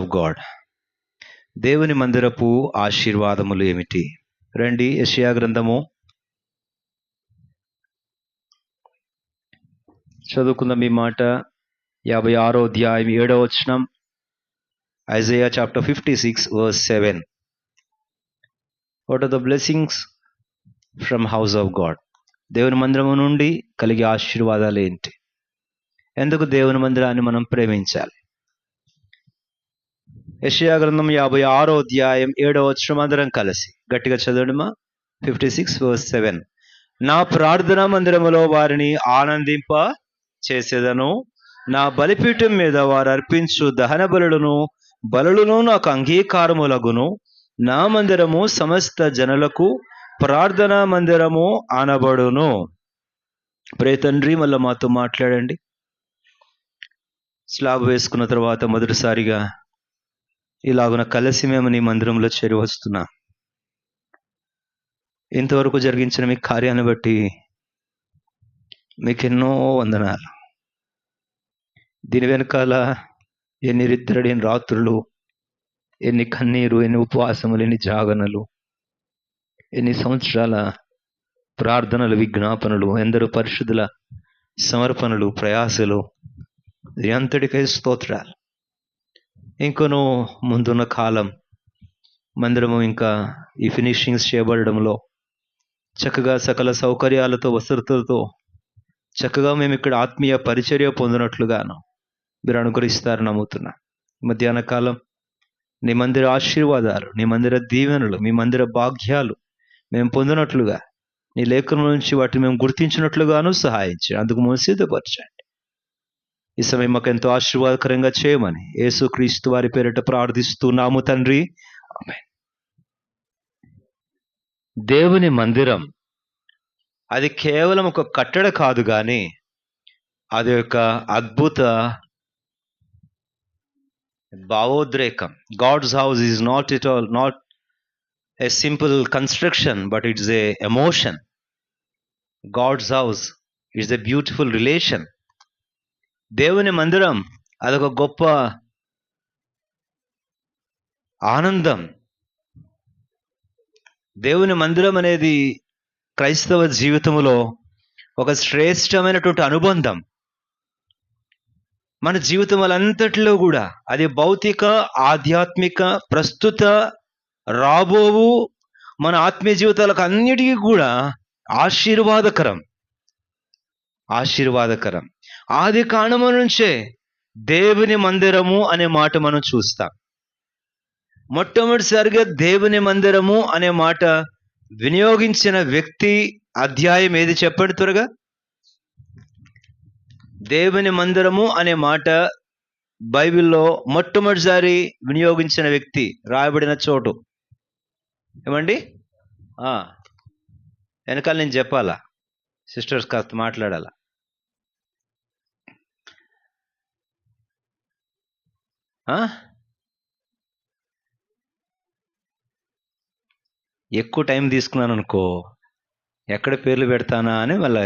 Of God. దేవుని మందిరపు ఆశీర్వాదములు ఏమిటి? రండి, యెషయా గ్రంథము చదువుకుందాం. ఈ మాట 56వ అధ్యాయం 7వ వచనం. Isaiah chapter 56 verse 7. What are the blessings from house of God? దేవుని మందిరము నుండి కలిగే ఆశీర్వాదాలు ఏంటి? ఎందుకు దేవుని మందిరాన్ని మనం ప్రేమించాలి? యెషయా గ్రంథం 56వ అధ్యాయం 7వ వచనం అందరం కలిసి గట్టిగా చదవడమా. 56 verse 7. నా ప్రార్థనా మందిరములో వారిని ఆనందింప చేసేదను, నా బలిపీఠం మీద వారు అర్పించు దహన బలులను నాకు అంగీకారములగును. నా మందిరము సమస్త జనులకు ప్రార్థనా మందిరము అనబడును. ప్రియ తండ్రి, మళ్ళీ మాతో మాట్లాడండి. స్లాబ్ వేసుకున్న తర్వాత మొదటిసారిగా ఇలాగున కలిసి మేము నీ మందిరంలో చేరి వస్తున్నాం. ఇంతవరకు జరిగించిన మీ కార్యాన్ని బట్టి మీకెన్నో వందనాలు. దీని వెనకాల ఎన్ని నిద్రలేని రాత్రులు, ఎన్ని కన్నీరు, ఎన్ని ఉపవాసములు, ఎన్ని జాగరణలు, ఎన్ని సంవత్సరాల ప్రార్థనలు, విజ్ఞాపనలు, ఎందరో పరిశుద్ధుల సమర్పణలు, ప్రయాసలు, అంతటికై స్తోత్రాలు. ఇంకొను ముందున్న కాలం మందిరము ఇంకా ఈ ఫినిషింగ్స్ చేయబడడంలో చక్కగా సకల సౌకర్యాలతో, వసతులతో చక్కగా మేము ఇక్కడ ఆత్మీయ పరిచర్య పొందినట్లుగాను మీరు అనుగ్రహిస్తారని నమ్ముతున్నా. మధ్యాహ్న కాలం నీ మందిర ఆశీర్వాదాలు, నీ మందిర దీవెనలు, మీ మందిర భాగ్యాలు మేము పొందినట్లుగా, నీ లేఖనం నుంచి వాటిని మేము గుర్తించినట్లుగాను సహాయించి అందుకు మేము సిద్ధపరచండి. ఈ సమయం మాకు ఎంతో ఆశీర్వాదకరంగా చేయమని యేసుక్రీస్తు వారి పేరిట ప్రార్థిస్తున్నాము తండ్రి, ఆమేన్. దేవుని మందిరం అది కేవలం ఒక కట్టడ కాదు, కానీ అది ఒక అద్భుత భావోద్రేకం. God's house is not a simple construction, but it's a emotion. God's house is a beautiful relation. దేవుని మందిరం అదొక గొప్ప ఆనందం. దేవుని మందిరం అనేది క్రైస్తవ జీవితంలో ఒక శ్రేష్టమైనటువంటి అనుబంధం. మన జీవితములంతటిలో కూడా అది భౌతిక, ఆధ్యాత్మిక, ప్రస్తుత, రాబోవు మన ఆత్మీయ జీవితాలకు అన్నిటికీ కూడా ఆశీర్వాదకరం. ఆది కాండము నుంచే దేవుని మందిరము అనే మాట మనం చూస్తాం. మొట్టమొదటిసారిగా దేవుని మందిరము అనే మాట వినియోగించిన వ్యక్తి, అధ్యాయం ఏది చెప్పండి త్వరగా. దేవుని మందిరము అనే మాట బైబిల్లో మొట్టమొదటిసారి వినియోగించిన వ్యక్తి, రాయబడిన చోటు ఏమండి? వెనకాల నేను చెప్పాలా? సిస్టర్స్ కాస్త మాట్లాడాలా? ఎక్కువ టైం తీసుకున్నాను అనుకో, ఎక్కడ పేర్లు పెడతానా అని మళ్ళా.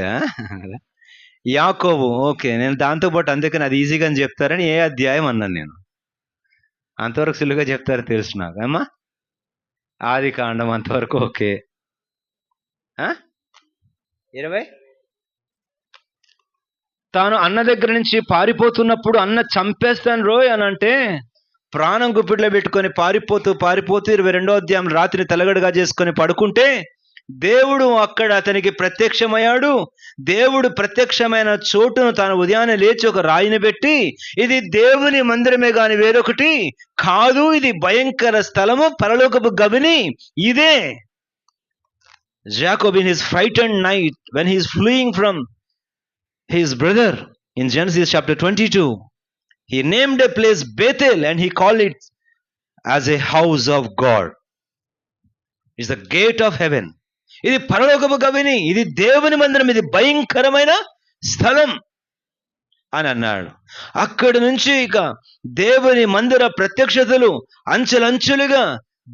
యాకోబు, ఓకే, నేను దాంతోపాటు అందుకని అది ఈజీగా అని చెప్తారని ఏ అధ్యాయం అన్నాను నేను. అంతవరకు సులువుగా చెప్తారని తెలుసు నాకు. అమ్మా, ఆది కాండం అంతవరకు ఓకే. 20 తాను అన్న దగ్గర నుంచి పారిపోతున్నప్పుడు, అన్న చంపేస్తాను రోయ్ అని అంటే ప్రాణం గుప్పిట్లో పెట్టుకొని పారిపోతూ 22వ అధ్యాయం రాత్రిని తలగడగా చేసుకొని పడుకుంటే దేవుడు అక్కడ అతనికి ప్రత్యక్షమయ్యాడు. దేవుడు ప్రత్యక్షమైన చోటును తాను ఉదయాన్నే లేచి ఒక రాయిని పెట్టి, ఇది దేవుని మందిరమే గాని వేరొకటి కాదు, ఇది భయంకర స్థలము, పరలోకపు గవిని ఇదే. Jacob in his frightened night when he is fleeing from his brother in Genesis chapter 22, he named a place Bethel and he called it as a house of God. It's the gate of heaven. ఇది పరలోకపు గవిని, ఇది దేవుని మందిరం, ఇది భయంకరమైన స్థలం అని అన్నాడు. అక్కడి నుంచి ఇక దేవుని మందిర ప్రత్యక్షతలు అంచెలంచెలుగా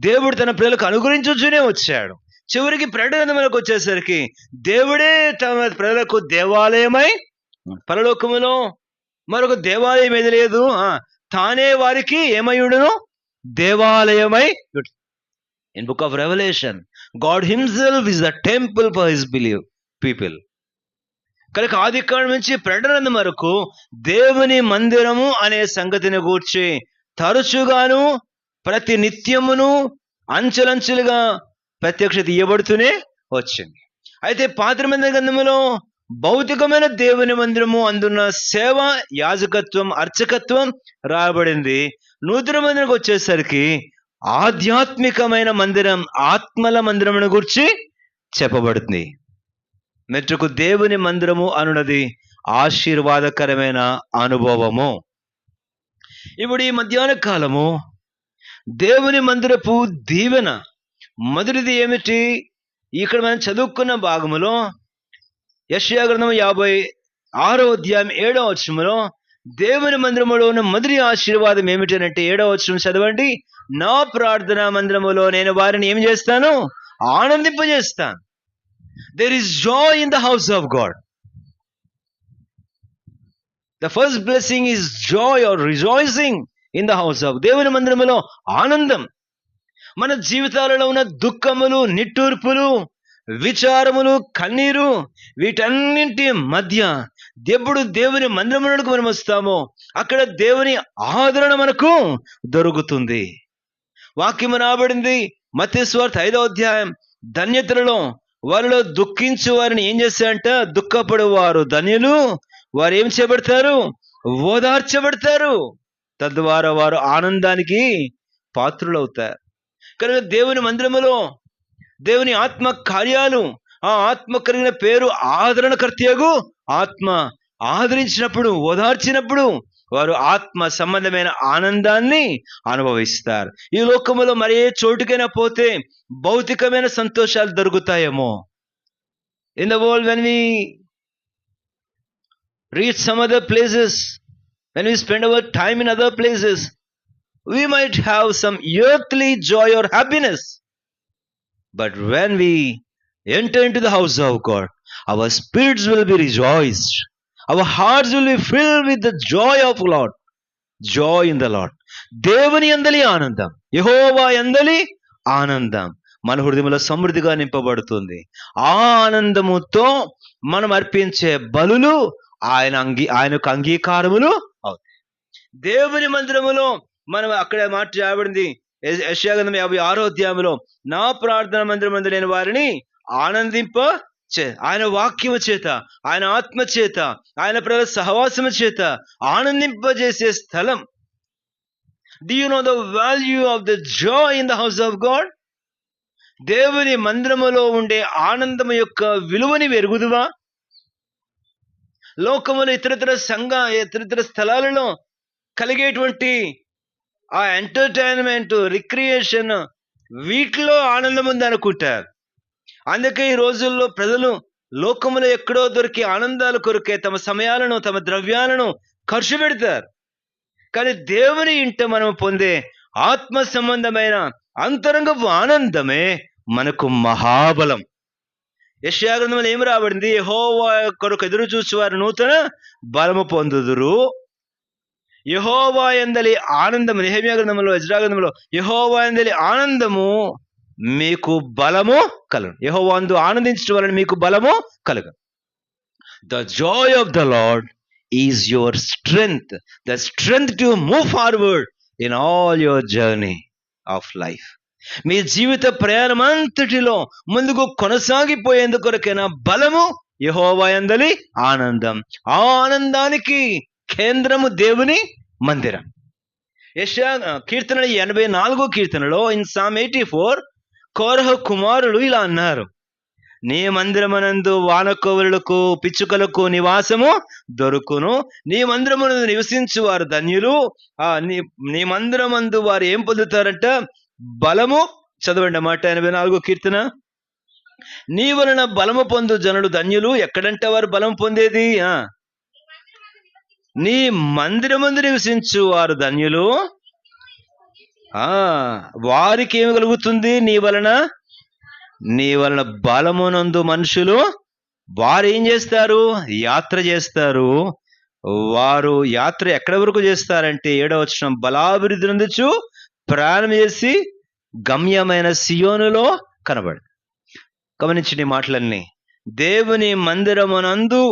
దేవుడు తన ప్రజలకు అనుగ్రహించుతూనే వచ్చాడు. చివరికి ప్రకటనకు వచ్చేసరికి దేవుడే తమ ప్రజలకు దేవాలయమై, పరలోకములో మరొక దేవాలయం ఏది లేదు, తానే వారికి ఏమయ్యుడును, దేవాలయమై. In book of Revelation, God himself is the temple for his people. కనుక ఆదికాండం నుంచి ప్రకటన వరకు దేవుని మందిరము అనే సంగతిని గూర్చి తరచుగాను ప్రతి నిత్యమును అంచెలంచెలుగా ప్రత్యక్షత ఇవ్వబడుతూనే వచ్చింది. అయితే పాత నిబంధన గ్రంథములో భౌతికమైన దేవుని మందిరము, అందున్న సేవ, యాజకత్వం, అర్చకత్వం రాబడింది. నూతన మందిరంకి వచ్చేసరికి ఆధ్యాత్మికమైన మందిరం, ఆత్మల మందిరమును గురించి చెప్పబడుతుంది. మెట్టుకు దేవుని మందిరము అనున్నది ఆశీర్వాదకరమైన అనుభవము. ఇప్పుడు ఈ మధ్యాహ్న కాలము దేవుని మందిరపు దీవెన మొదటిది ఏమిటి? ఇక్కడ మనం చదువుకున్న భాగములో యెషయా గ్రంథం 56వ అధ్యాయం 7వ వచనములో దేవుని మందిరములో ఉన్న మొదటి ఆశీర్వాదం ఏమిటి అంటే 7వ వచనం చదవండి. నా ప్రార్థనా మందిరములో నేను వారిని ఏం చేస్తాను? ఆనందింపజేస్తాను. There is joy in the house of God. The first blessing is joy or rejoicing in the house of. దేవుని మందిరములో ఆనందం. మన జీవితాలలో ఉన్న దుఃఖములు, నిట్టూర్పులు, విచారములు, కన్నీరు, వీటన్నింటి మధ్య ఎప్పుడు దేవుని మందిరమునకు మనం వస్తామో అక్కడ దేవుని ఆదరణ మనకు దొరుకుతుంది. వాక్యము రాబడింది మత్తయి సువార్త 5వ అధ్యాయం, ధన్యతలలో వారిలో దుఃఖించు వారిని ఏం చేస్తారంట? దుఃఖపడు వారు ధన్యులు, వారు ఏం చేయబడతారు? ఓదార్చబడతారు. తద్వారా వారు ఆనందానికి పాత్రులవుతారు. కనుక దేవుని మందిరములో దేవుని ఆత్మ కార్యాలు, ఆ ఆత్మ కలిగిన పేరు ఆదరణకర్తయగు ఆత్మ ఆదరించినప్పుడు, ఓదార్చినప్పుడు వారు ఆత్మ సంబంధమైన ఆనందాన్ని అనుభవిస్తారు. ఈ లోకములో మరే చోటుకైనా పోతే భౌతికమైన సంతోషాలు దొరుకుతాయేమో. In the world when we reach some other places, when we spend our time in other places, we might have some earthly joy or happiness, but when we enter into the house of God, our spirits will be rejoiced, our hearts will be filled with the joy of Lord, joy in the Lord. దేవుని యందలి ఆనందం, యెహోవా యందలి ఆనందం మన హృదయంలో సమృద్ధిగా నింపబడుతుంది. ఆ ఆనందముతో మనం అర్పించే బలులు ఆయనకు అంగీకారములు అవుతాయి. దేవుని మందిరములో మనం అక్కడ మాట చేయబడింది యెషయా గ్రంథం 56వ అధ్యాయంలో, నా ప్రార్థన మందిరమందు నేను వారిని ఆనందింప ఆయన వాక్యము చేత, ఆయన ఆత్మ చేత, ఆయన ప్రజల సహవాసము చేత ఆనందింపజేసే స్థలం. Do you know the value of the joy in the house of God? దేవుని మందిరములో ఉండే ఆనందము యొక్క విలువని వెరుగుదువా? లోకములో ఇతరితర స్థలాలలో కలిగేటువంటి ఆ ఎంటర్టైన్మెంట్, రిక్రియేషన్, వీటిలో ఆనందం ఉంది అనుకుంటారు. అందుకే ఈ రోజుల్లో ప్రజలు లోకములో ఎక్కడో దొరికి ఆనందాల కొరకే తమ సమయాలను, తమ ద్రవ్యాలను ఖర్చు పెడతారు. కానీ దేవుని ఇంట మనం పొందే ఆత్మ సంబంధమైన అంతరంగపు ఆనందమే మనకు మహాబలం. యెషయా గ్రంథంలో ఏమి రాబడింది? యెహోవా కొరకు ఎదురు చూసి వారు నూతన బలము పొందుదురు. యెహోవా యందలి ఆనందము, నెహెమ్యా గ్రంథంలో, ఎజ్రా గ్రంథంలో యెహోవా యందలి ఆనందము మీకు బలము కలుగు. యెహోవా యందు ఆనందించడం వలన మీకు బలము కలుగు. The joy of the Lord is your strength, the strength to move forward in all your journey of life. మీ జీవిత ప్రయాణం అంతటిలో ముందుకు కొనసాగిపోయేందుకొరకైనా బలము యెహోవా యందలి ఆనందం. ఆ ఆనందానికి కేంద్రము దేవుని మందిరం. యెషయా కీర్తన 84వ కీర్తనలో ఇన్ సామ్ 84 కోరహ కుమారులు ఇలా అన్నారు, నీ మందిరమునందు వానకోవలులకు, పిచ్చుకలకు నివాసము దొరుకును. నీ మందిరమునందు నివసించు వారు ధన్యులు. నీ మందిరమందు వారు ఏం పొందుతారంట? బలము. చదవండి అన్నమాట 84వ కీర్తన. నీ వలన బలము పొందు జనులు ధన్యులు. ఎక్కడంటే వారు బలం పొందేది? నీ మందిరమందు నివసించు వారు ధన్యులు. వారికి ఏమి కలుగుతుంది? నీ వలన బలమునందు మనుషులు వారు ఏం చేస్తారు? యాత్ర చేస్తారు. వారు యాత్ర ఎక్కడి వరకు చేస్తారంటే 7వ వచనం, బలాభివృద్ధి నందుచు ప్రయాణం చేసి గమ్యమైన సియోనులో కనబడు. గమనించండి మాటలన్నీ. దేవుని మందిరమునందు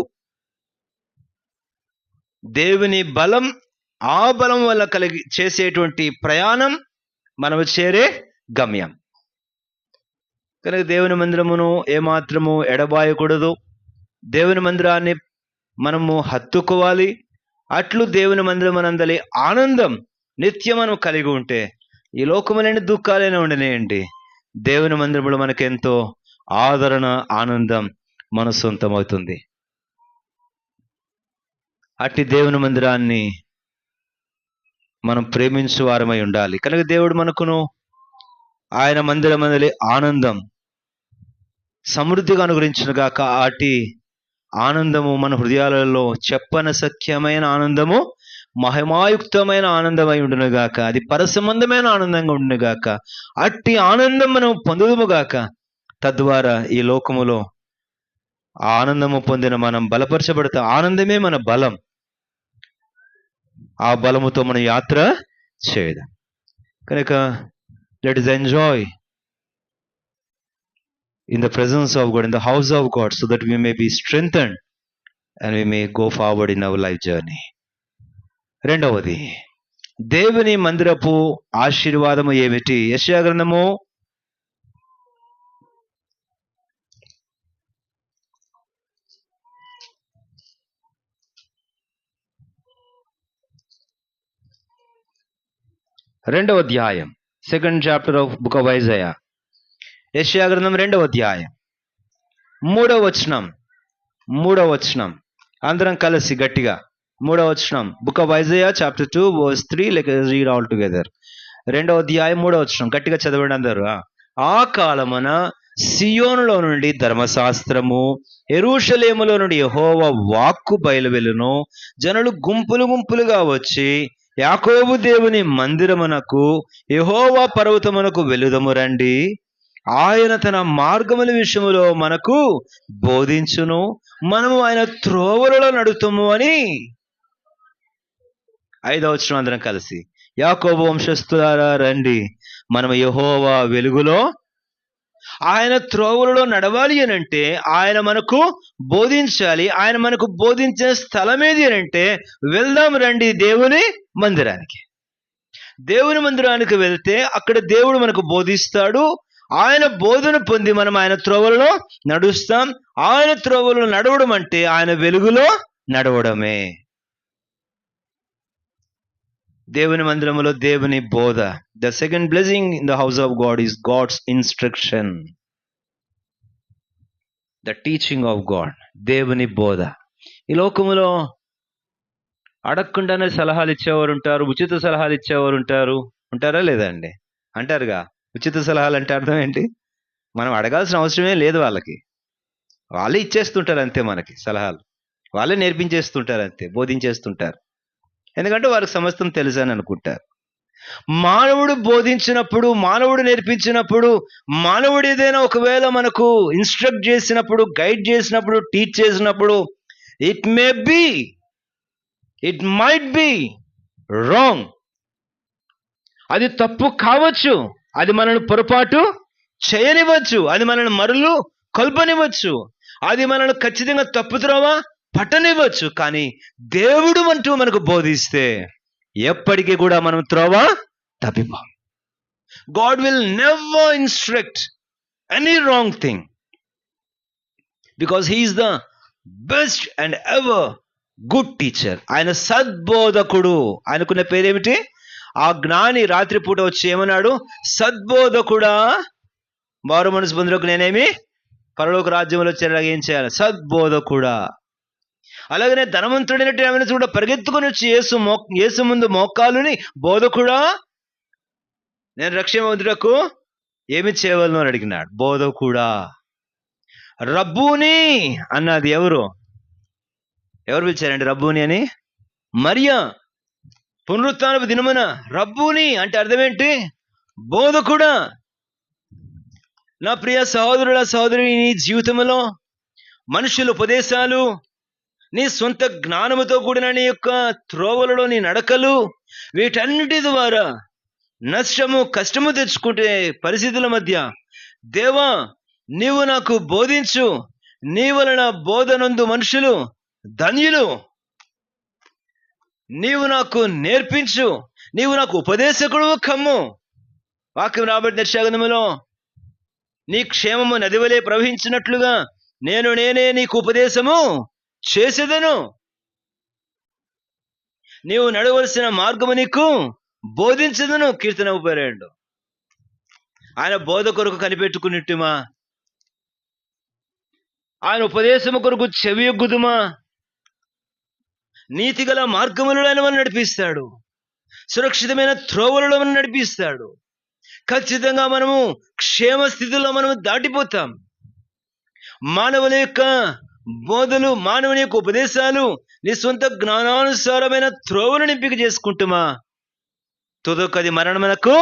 దేవుని బలం, ఆ బలం వల్ల చేసేటువంటి ప్రయాణం మనము చేరే గమ్యం. కనుక దేవుని మందిరమును ఏమాత్రము ఎడబాయకూడదు. దేవుని మందిరాన్ని మనము హత్తుకోవాలి. అట్లు దేవుని మందిరమునందలి ఆనందం నిత్యం మనం కలిగి ఉంటే ఈ లోకములైన దుఃఖాలైనా ఉండనేయండి, దేవుని మందిరములో మనకెంతో ఆదరణ, ఆనందం మన సొంతమవుతుంది. అట్టి దేవుని మందిరాన్ని మనం ప్రేమించు వారమై ఉండాలి. కనుక దేవుడు మనకును ఆయన మందిరమందలి ఆనందం సమృద్ధిగా అనుగ్రహించిన గాక. అట్టి ఆనందము మన హృదయాలలో చెప్పనసఖ్యమైన ఆనందము, మహిమాయుక్తమైన ఆనందమై ఉండును గాక. అది పరసంబంధమైన ఆనందంగా ఉండును గాక. అట్టి ఆనందం మనం పొందుదుము గాక. తద్వారా ఈ లోకములో ఆ ఆనందము పొందిన మనం బలపరచబడతాం. ఆనందమే మన బలం. ఆ బలముతో మనం యాత్ర చేయదాం. కనుక let us enjoy in the presence of God, in the house of God, so that we may be strengthened and we may go forward in our life journey. రెండవది, దేవుని మందిరపు ఆశీర్వాదము ఏమిటి? యెషయా గ్రంథము 2వ అధ్యాయం, 2nd chapter of book of Isaiah. యెషయా గ్రంథం 2వ అధ్యాయం 3వ వచనం అందరం కలిసి గట్టిగా 3వ వచనం, book of Isaiah chapter 2 verse 3. let us read all together. 2వ అధ్యాయం 3వ వచనం గట్టిగా చదవండి అందరూ. ఆ కాలమున సియోనులో నుండి ధర్మశాస్త్రము, యెరూషలేములో నుండి యెహోవా వాక్కు బయలువెళ్ళును. జనులు గుంపులు గుంపులుగా వచ్చి యాకోబు దేవుని మందిరమునకు, యెహోవా పర్వతమునకు వెలుదము రండి. ఆయన తన మార్గముల విషయములో మనకు బోధించును, మనము ఆయన త్రోవలలో నడుతుము అని. 5వ వచనం అందరం కలిసి, యాకోబు వంశస్థులారా రండి, మనము యెహోవా వెలుగులో ఆయన త్రోవలలో నడవాలి అని అంటే ఆయన మనకు బోధించాలి. ఆయన మనకు బోధించే స్థలం ఏది అని అంటే వెళ్దాం రండి దేవుని మందిరానికి. దేవుని మందిరానికి వెళ్తే అక్కడ దేవుడు మనకు బోధిస్తాడు. ఆయన బోధన పొంది మనం ఆయన త్రోవలలో నడుస్తాం. ఆయన త్రోవలలో నడవడం అంటే ఆయన వెలుగులో నడవడమే. దేవుని మందిరములో దేవుని బోధ. The second blessing in the house of God is God's instruction, the teaching of God. దేవుని బోధ. ఈ లోకములో అడగకుండానే సలహాలు ఇచ్చేవారు ఉంటారు, ఉచిత సలహాలు ఇచ్చేవారు ఉంటారా లేదా అండి? అంటారుగా. ఉచిత సలహాలు అంటే అర్థం ఏంటి? మనం అడగాల్సిన అవసరమే లేదు వాళ్ళకి, వాళ్ళే ఇచ్చేస్తుంటారు అంతే. మనకి సలహాలు వాళ్ళే నేర్పించేస్తుంటారు అంతే, బోధించేస్తుంటారు. ఎందుకంటే వారికి సమస్తం తెలుసు అని అనుకుంటారు. మానవుడు బోధించినప్పుడు, మానవుడు నేర్పించినప్పుడు, మానవుడు ఏదైనా ఒకవేళ మనకు ఇన్స్ట్రక్ట్ చేసినప్పుడు, గైడ్ చేసినప్పుడు, టీచ్ చేసినప్పుడు, ఇట్ మైట్ బి రాంగ్. అది తప్పు కావచ్చు, అది మనల్ని పొరపాటు చేయనివ్వచ్చు, అది మనల్ని మరులు కొల్పనివ్వచ్చు, అది మనల్ని ఖచ్చితంగా తప్పుత్రోవా పట్టనివ్వచ్చు. కానీ దేవుడు అంటూ మనకు బోధిస్తే ఎప్పటికీ కూడా మనం త్రోవా తప్పిపోం. God will never instruct any wrong thing because he is the best and ever good teacher. ఆయన సద్బోధకుడు. ఆయనకున్న పేరేమిటి? ఆ జ్ఞాని రాత్రిపూట వచ్చి ఏమన్నాడు? సద్బోధకుడా, మారు మనసు పొందుటకు నేనేమి పరలోక రాజ్యంలో చేరగా ఏం చేయాలి? సద్బోధకుడా. అలాగనే ధనవంతుడైనట్టు ఏమైనా కూడా పరిగెత్తుకుని వచ్చి యేసు ముందు మోకాలుని, బోధకుడా నేను రక్షణ పొందుటకు ఏమి చేయవలను అని అడిగినాడు. బోధకుడా. రబ్బూని అన్నది ఎవరు పిలిచారండి రబ్బూని అని? మరియా. పునరుత్థానపు దినమున రబ్బూని అంటే అర్థం ఏంటి? బోధకుడా. నా ప్రియ సహోదరుల సహోదరి, నీ జీవితంలో మనుషుల ఉపదేశాలు, నీ సొంత జ్ఞానముతో కూడిన నీ యొక్క త్రోవలలో నీ నడకలు, వీటన్నిటి ద్వారా నష్టము కష్టము తెచ్చుకుంటే పరిస్థితుల మధ్య, దేవా నీవు నాకు బోధించు, నీ వలన బోధనందు మనుషులు ధన్యులు, నీవు నాకు నేర్పించు, నీవు నాకు ఉపదేశకుడు కమ్ము. వాక్యం రాబట్టి నిర్షాగనములో నీ క్షేమము నదివలే ప్రవహించినట్లుగా నేనే నీకు ఉపదేశము చేసేదను, నీవు నడవలసిన మార్గము నీకు బోధించదను. కీర్తన 32. ఆయన బోధ కొరకు కనిపెట్టుకునిట్టుమా, ఆయన ఉపదేశము కొరకు చెవియొగ్గుదుమా. నీతిగల మార్గములలో ఆయన మనం నడిపిస్తాడు, సురక్షితమైన త్రోవలలో మనం నడిపిస్తాడు. ఖచ్చితంగా మనము క్షేమ స్థితిలో మనము దాటిపోతాం. మానవుల యొక్క బోధలు, మానవుని యొక్క ఉపదేశాలు నీ సొంత జ్ఞానానుసారమైన త్రోవలను ఎంపిక చేసుకుంటుమా, తుదకది మరణమునకు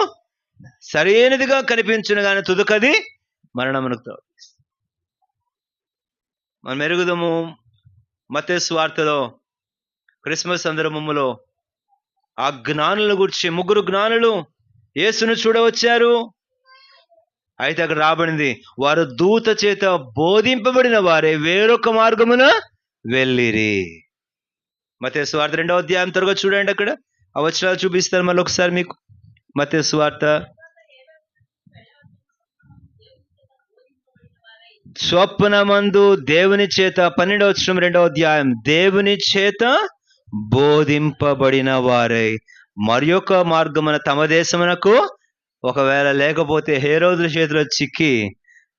సరైనదిగా కనిపించును కానీ తుదకది మరణమునకు. మనం ఎరుగుదము మత్తయి సువార్తలో క్రిస్మస్ సందర్భములో ఆ జ్ఞానులను గురించి 3 జ్ఞానులు యేసును చూడవచ్చారు. అయితే అక్కడ రాబడింది, వారు దూత చేత బోధింపబడిన వారే వేరొక మార్గమున వెళ్ళిరి. మత్తయి సువార్త 2వ అధ్యాయం త్వరగా చూడండి, అక్కడ ఆ వచనాలు చూపిస్తాను మళ్ళీ ఒకసారి మీకు. మత్తయి సువార్త స్వప్నమందు దేవుని చేత 12వ వచనం 2వ అధ్యాయం, దేవుని చేత బోధింపబడిన వారై మరి యొక్క మార్గమున తమ దేశమునకు, ఒకవేళ లేకపోతే హేరోదుల చేతిలో చిక్కి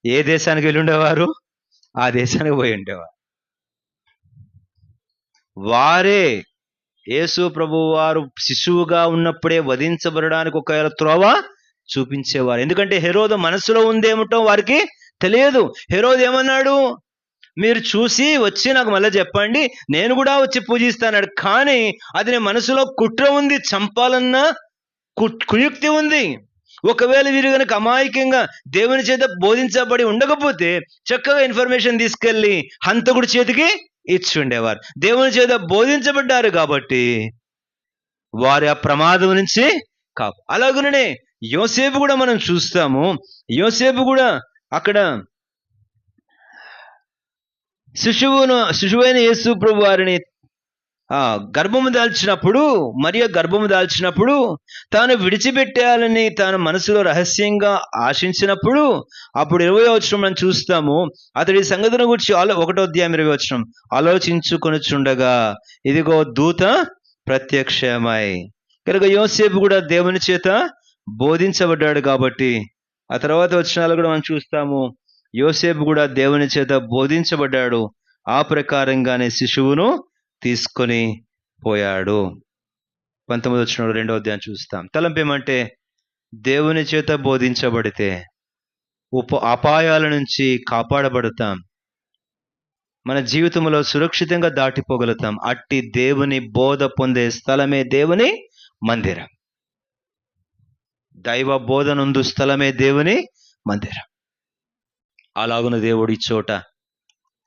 ఏ దేశానికి వెళ్ళి ఉండేవారు, ఆ దేశానికి పోయి ఉండేవారు. వారే యేసు ప్రభువు వారు శిశువుగా ఉన్నప్పుడే వధించబడడానికి ఒకవేళ త్రోవ చూపించేవారు. ఎందుకంటే హెరోదు మనసులో ఉందేమిటో వారికి తెలియదు. హెరోదు ఏమన్నాడు, మీరు చూసి వచ్చి నాకు మళ్ళీ చెప్పండి, నేను కూడా వచ్చి పూజిస్తాడు. కానీ అది నీ మనసులో కుట్ర ఉంది, చంపాలన్న కుయుక్తి ఉంది. ఒకవేళ వీరు కనుక అమాయకంగా దేవుని చేత బోధించబడి ఉండకపోతే చక్కగా ఇన్ఫర్మేషన్ తీసుకెళ్ళి హంతకుడి చేతికి ఇచ్చి ఉండేవారు. దేవుని చేత బోధించబడ్డారు కాబట్టి వారి ఆ ప్రమాదం నుంచి అలాగనే యోసేపు కూడా మనం చూస్తాము. యోసేపు కూడా అక్కడ శిశువైన యేసు ప్రభు వారిని గర్భము దాల్చినప్పుడు, మరియ గర్భము దాల్చినప్పుడు తాను విడిచిపెట్టాలని తాను మనసులో రహస్యంగా ఆశించినప్పుడు, అప్పుడు 20వ వచనం మనం చూస్తాము, అతడి సంగతిని గురించి 1వ అధ్యాయం 20వ వచనం, ఆలోచించుకొనుచుండగా ఇదిగో దూత ప్రత్యక్షమై. కనుక యోసేపు కూడా దేవుని చేత బోధించబడ్డాడు కాబట్టి ఆ తర్వాత వచనాలు కూడా మనం చూస్తాము, యోసేపు కూడా దేవుని చేత బోధించబడ్డాడు. ఆ ప్రకారంగానే శిశువును తీసుకొని పోయాడు. 19వ వచనంలో 2వ అధ్యాయం చూస్తాం. తలంపేమంటే దేవుని చేత బోధించబడితే అపాయాల నుంచి కాపాడబడతాం, మన జీవితంలో సురక్షితంగా దాటిపోగలుగుతాం. అట్టి దేవుని బోధ పొందే స్థలమే దేవుని మందిరం. దైవ బోధనందు స్థలమే దేవుని మందిరం. అలాగున దేవుడు ఈ చోట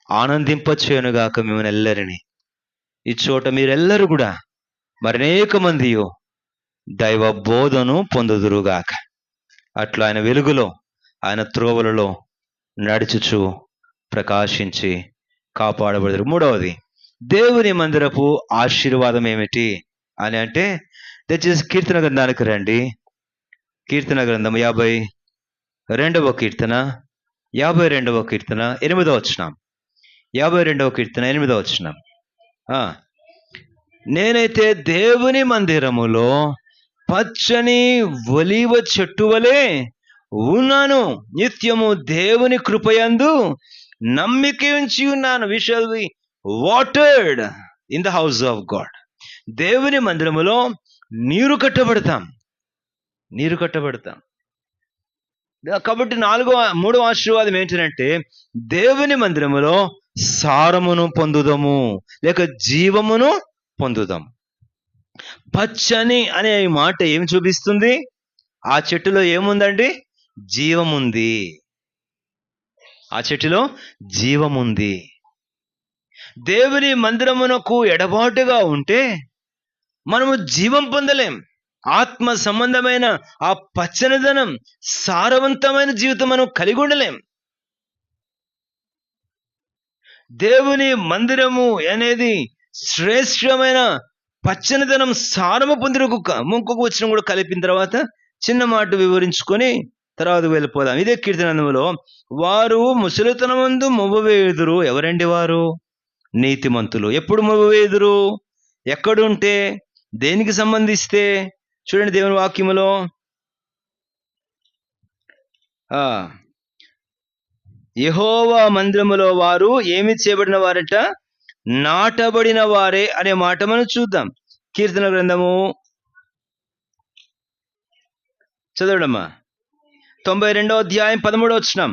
ఆనందింపచేయునుగాక మిమ్మల్ని ఎల్లరిని. ఈ చోట మీరెల్లరూ కూడా మరనేక మంది దైవ బోధను పొందుదురుగాక. అట్లా ఆయన వెలుగులో, ఆయన త్రోవలలో నడుచుచు ప్రకాశించి కాపాడబడతారు. 3వది, దేవుని మందిరపు ఆశీర్వాదం ఏమిటి అని అంటే, దయచేసి కీర్తన గ్రంథానికి రండి. కీర్తన గ్రంథం 52వ కీర్తన 52వ కీర్తన 8వ వచనం. 52వ కీర్తన 8వ వచనం. నేనైతే దేవుని మందిరములో పచ్చని ఒలీవ చెట్టు వలె ఉన్నాను, నిత్యము దేవుని కృపయందు నమ్మిక ఉంచి ఉన్నాను. We shall be watered in the house of God. దేవుని మందిరములో నీరు కట్టబడతాం. కాబట్టి 3వ ఆశీర్వాదం ఏంటంటే, దేవుని మందిరములో సారమును పొందుదము, లేక జీవమును పొందుదాం. పచ్చని అనే మాట ఏమి చూపిస్తుంది? ఆ చెట్టులో ఏముందండి? జీవముంది. ఆ చెట్టులో జీవముంది. దేవుని మందిరమునకు ఎడబాటుగా ఉంటే మనము జీవం పొందలేం. ఆత్మ సంబంధమైన ఆ పచ్చనిదనం, సారవంతమైన జీవితం మనం కలిగి ఉండలేం. దేవుని మందిరము అనేది శ్రేష్టమైన పచ్చనిదనం, సారము పొందినకు ఇంకొక వచనం కూడా కలిపిన తర్వాత చిన్న మాట వివరించుకొని తర్వాత వెళ్ళిపోదాం. ఇదే కీర్తనంలో వారు ముసలితనమందు మొవ్వవేయుదురు. ఎవరండి వారు? నీతిమంతులు. ఎప్పుడు మొవ్వవేయుదురు? ఎక్కడుంటే? దేనికి సంబంధిస్తే? చూడండి దేవుని వాక్యములో యెహోవా మందిరములో వారు ఏమి చేయబడిన వారట? నాటబడిన వారే అనే మాట మనం చూద్దాం. కీర్తన గ్రంథము చదవడమ్మా. 92వ అధ్యాయం 13వ వచనం.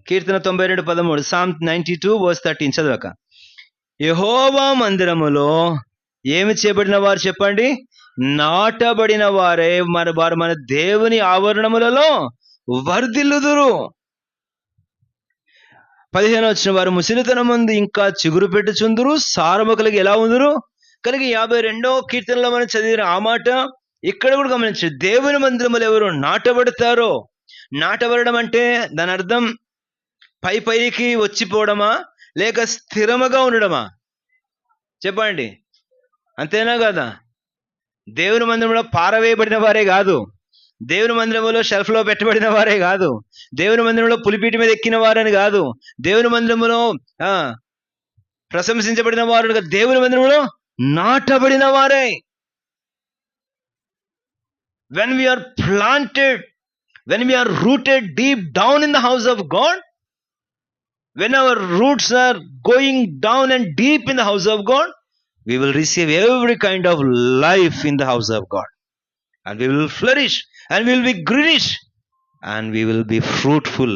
కీర్తన 92:13. సామ్ 92:13 చదవక. యెహోవా మందిరములో ఏమి చేయబడిన వారు చెప్పండి? నాటబడిన వారే వారు మన దేవుని ఆవరణములలో వర్ధిల్లుదురు. 15వ వచనం, వారు ముసలితనం ముందు ఇంకా చిగురు పెట్టుచుందురు, సారము కలిగి ఎలా ఉందురు. కనుక 52వ కీర్తనలో మనం చదివిన ఆ మాట ఇక్కడ కూడా గమనించండి. దేవుని మందిరములు ఎవరు నాటబడతారో, నాటబడడం అంటే దాని అర్థం పైకి వచ్చిపోవడమా లేక స్థిరముగా ఉండడమా? చెప్పండి, అంతేనా కదా? దేవుని మందిరంలో పారవేయబడిన వారే కాదు, దేవుని మందిరంలో షెల్ఫ్లో పెట్టబడిన వారే కాదు, దేవుని మందిరంలో పులిపీటి మీద ఎక్కిన వారని కాదు, దేవుని మందిరంలో ప్రశంసించబడిన వారు, దేవుని మందిరంలో నాటబడిన వారే. When we are planted, when we are rooted deep down in the house of God, when our roots are going down and deep in the house of God, we will receive every kind of life in the house of God, and we will flourish, and we will be greenish, and we will be fruitful.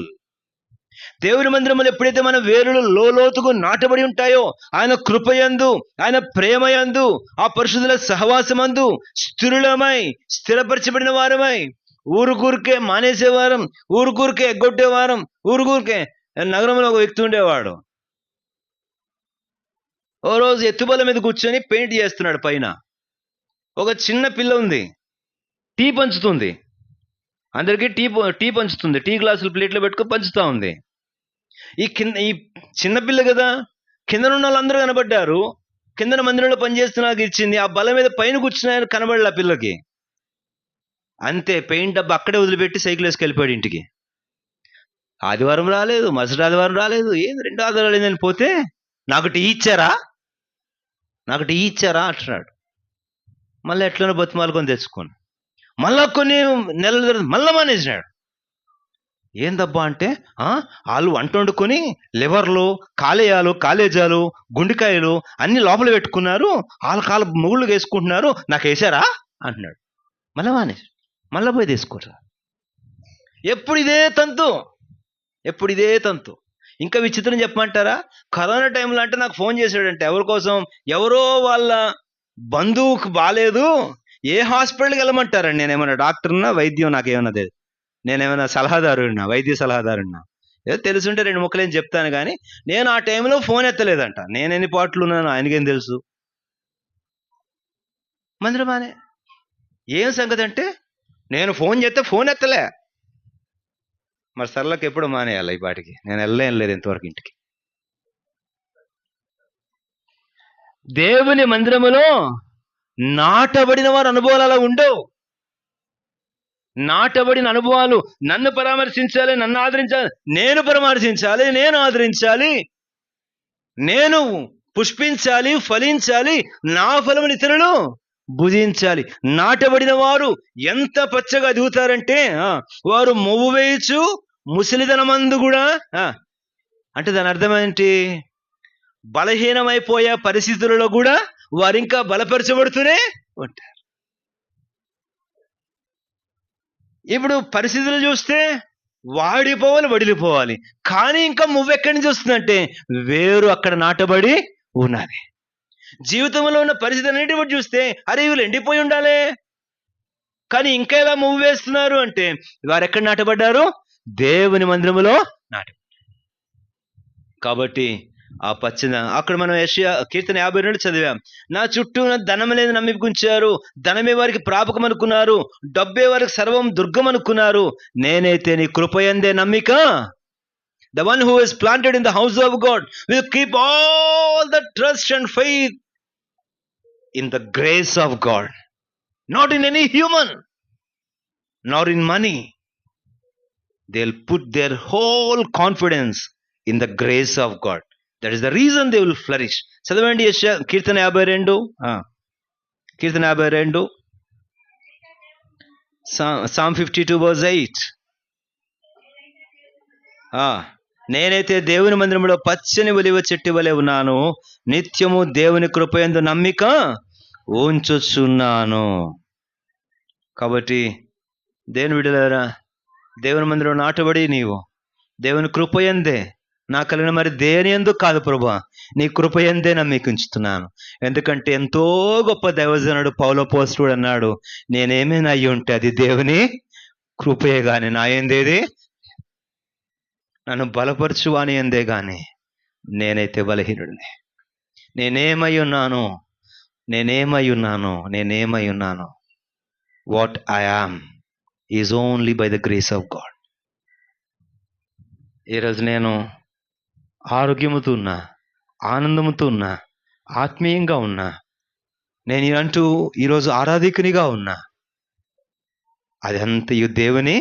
దేవుని మందిరములు ఎప్పుడైతే మన వేరులు లోతుకు నాటబడి ఉంటాయో, ఆయన కృపయందు, ఆయన ప్రేమయందు, ఆ పరిశుద్ధుల సహవాసమందు స్థిరులమై, స్థిరపరచబడిన వారమై, ఊరుకూరికే మానేసేవారం, ఊరుకూరికే ఎగ్గొట్టేవారం, ఊరుకూరికే. నగరంలో ఒక వ్యక్తి ఉండేవాడు. ఓ రోజు ఎత్తుబల్ల మీద కూర్చొని పెయింట్ చేస్తున్నాడు పైన. ఒక చిన్న పిల్ల ఉంది, టీ పంచుతుంది, అందరికీ టీ పంచుతుంది, టీ గ్లాసులు ప్లేట్లో పెట్టుకుని పంచుతా ఉంది. ఈ చిన్నపిల్ల కదా, కింద ఉన్న వాళ్ళందరూ కనబడ్డారు. కింద మందిరంలో పనిచేస్తున్నా ఇచ్చింది. ఆ బల్ల మీద పైన కూర్చున్నాయని కనబడలే ఆ పిల్లకి. అంతే, పెయింట్ డబ్బా అక్కడే వదిలిపెట్టి సైకిల్ వేసుకెళ్ళిపోయాడు ఇంటికి. ఆదివారం రాలేదు, మరుసటి ఆదివారం రాలేదు, ఏది 2 ఆదివారాలు లేదని పోతే నాకు టీ ఇచ్చారా అంటున్నాడు. మళ్ళీ ఎట్లనో బతిమాలుకొని తెచ్చుకోను. మళ్ళా కొన్ని నెలల తర్వాత మళ్ళా మానేసినాడు. ఏందబ్బా అంటే వాళ్ళు వంట వండుకొని లివర్లు, కాలేజాలు, గుండెకాయలు అన్ని లోపల పెట్టుకున్నారు, వాళ్ళ ముగుళ్ళు వేసుకుంటున్నారు, నాకు వేసారా అంటున్నాడు. మళ్ళా మానేసి మళ్ళా పోయి తీసుకోరు. ఎప్పుడు ఇదే తంతు. ఇంకా విచిత్రం చెప్పమంటారా? కరోనా టైంలో అంటే నాకు ఫోన్ చేశాడంటే, ఎవరి కోసం? ఎవరో వాళ్ళ బంధువుకు బాగాలేదు, ఏ హాస్పిటల్కి వెళ్ళమంటారండి. నేనేమన్నా డాక్టర్నా, వైద్యం నాకేమన్నా తెలియదు, నేనేమైనా సలహాదారున్నా, వైద్య సలహాదారున్నా, ఏదో తెలుసుంటే 2 ముక్కలేం చెప్తాను. కానీ నేను ఆ టైంలో ఫోన్ ఎత్తలేదంట. నేను ఎన్ని పాటలు ఉన్నాను ఆయనకేం తెలుసు. మందిరమానే ఏం సంగతి అంటే, నేను ఫోన్ చేస్తే ఫోన్ ఎత్తలే. మరి సర్లకు ఎప్పుడు మానేయాలి ఈ పాటికి? నేను వెళ్ళలేదు ఇంతవరకు ఇంటికి. దేవుని మందిరములో నాటబడిన వారు అనుభవాలు అలా ఉండవు. నాటబడిన అనుభవాలు నన్ను పరామర్శించాలి, నన్ను ఆదరించాలి, నేను పరామర్శించాలి, నేను ఆదరించాలి, నేను పుష్పించాలి, ఫలించాలి, నా ఫలముని ఇతరులు భుజించాలి. నాటబడిన వారు ఎంత పచ్చగా దిగుతారంటే, వారు మొవ్వు వేయచ్చు ముసలిదనమందు కూడా. అంటే దాని అర్థం ఏంటి? బలహీనమైపోయే పరిస్థితులలో కూడా వారు ఇంకా బలపరచబడుతూనే ఉంటారు. ఇప్పుడు పరిస్థితులు చూస్తే వడిలిపోవాలి. కానీ ఇంకా మువ్వు ఎక్కడి నుంచి వస్తుందంటే, వేరు అక్కడ నాటబడి ఉన్నది. జీవితంలో ఉన్న పరిస్థితి అన్నిటి బట్టి చూస్తే, అరే వీళ్ళు ఎండిపోయి ఉండాలి, కానీ ఇంకా ఎలా మువ్వు వేస్తున్నారు అంటే, వారు ఎక్కడ నాటబడ్డారు? దేవుని మందిరములో నాటబడ్డారు. కాబట్టి ఆ పచ్చదనం అక్కడ మనం యెషయా కీర్తన 52 చదివాం. నా చుట్టూ ధనం లేదు నమ్మిపుకుంచారు, ధనమే వారికి ప్రాపకం అనుకున్నారు, డబ్బే వారికి సర్వం దుర్గం అనుకున్నారు, నేనైతే నీ కృపయందే నమ్మిక. The one who is planted in the house of God will keep all the trust and faith in the grace of God, not in any human, nor in money. They'll put their whole confidence in the grace of God. That is the reason they will flourish. చదవండి యెషయా కీర్తన 52. కీర్తన 52, Psalm 52 verse 8. నేనైతే దేవుని మందిరంలో పచ్చని ఒలివ చెట్టు వలె ఉన్నాను, నిత్యము దేవుని కృపయందు నమ్మిక ఉంచుచున్నాను. కాబట్టి దేవుని బిడ్డలారా, దేవుని మందిరం నాటబడి నీవు దేవుని కృపయందే, నా కలిగిన మరి దేని ఎందుకు కాదు ప్రభువా, నీ కృపయందే నమ్మిక ఉంచుతున్నాను. ఎందుకంటే ఎంతో గొప్ప దైవజనుడు పౌలపోస్తుడు అన్నాడు, నేనేమైనా అయ్యి ఉంటే అది దేవుని కృపయే గాని నా ఏందేది, నన్ను బలపరచువాని అందే గాని నేనైతే బలహీనుడిని. నేనేమై ఉన్నాను, what I am is only by the grace of God. ఈరోజు నేను ఆరోగ్యముతో ఉన్నా, ఆనందముతో ఉన్నా, ఆత్మీయంగా ఉన్నా, నేను అంటూ ఈరోజు ఆరాధికునిగా ఉన్నా, అది అంతయు దేవుని